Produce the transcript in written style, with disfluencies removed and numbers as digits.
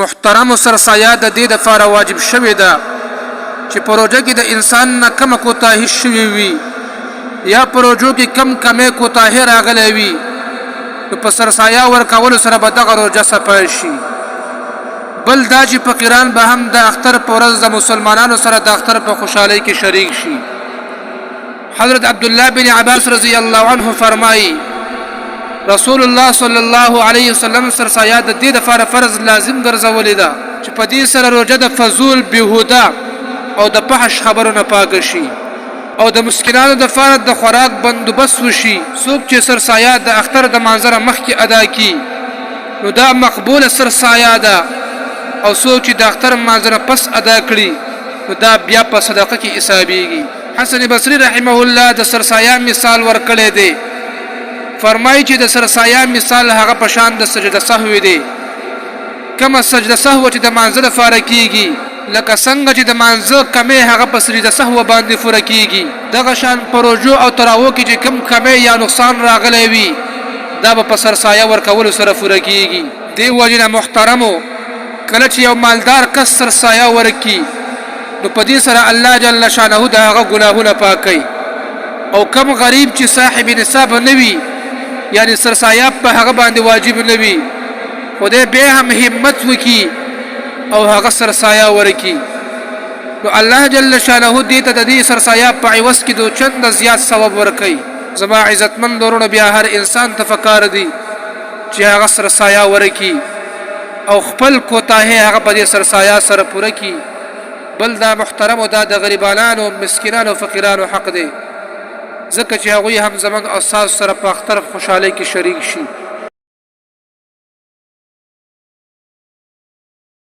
محترم سرسایه د دې دپاره واجب شوې ده چې پروژه کې د انسان نه کمه کوتاهي شوې وي یا پروژو کې کمې کوتاهي راغلی وي نو په سرسایه ورکولو سره به دغه روژه صفا شي. بل دا چې فقیران به هم د اختر په ورځ د مسلمانانو سره د اختر په خوشحالۍ کې شریک شي. حضرت عبدالله بن عباس رضی الله عنه فرمایي رسول الله صلی الله علیه وسلم سرسایه د دې دپاره فرض لازم ګرځولې ده چې په دې سره روژه د فضول بېهوده او د فحش خبرو نه پاکه شي او د مسکینانو دپاره د خوراک بندوبست وشي. څوک چې سرسایه د اختر د مانځره مخکې ادا کي نو دا مقبوله سرسایه ده او څوک چې د اختر مانځره پس ادا کړي نو دا بیا په صدقه کې حسابیږي. حسن بصري رحمه الله د سرسایه مثال ورکړی دی. فرمایي چې د سرسایه مثال هغه په شان د سجده سهو دی. کومه سجده سهو چې د مانځه دپاره کیږي لکه څنګه چې د مانځه کمې هغه په سجده سهو باندې پوره کیږي دغه شان په روژو او تراوو کې چې کم کمې یا نقصان راغلی وي دا به په سرسایه ورکولو سره پوره کیږي. دې وجې نه محترمو کله چې یو مالدار کس سرسایه ورکي نو په دې سره الله جل شانه د هغه ګناهونه پاکوي. او کم غریب چې صاحب نصاب نه وي یعنی سرسایه په هغه باندې واجب نه وي خدای بیا هم همت وکي او هغه سرسایه ورکي نو الله جل شانه دې ته د دې سرسایه په عوض کې دو چند زیات ثواب ورکوي. زما عزتمند ورونه بیا هر انسان ته پکار دی چې هغه سرسایه ورکي او خپل کوتاهي هغه په دې سرسایه سره پوره کړي. بل دا محترم او دا د غریبانو مسکینانو فقیرانو حق دی ځکه چې هغوی هم زموږ او ستاسو سره په اختر خوشحالۍ کې شریک شي.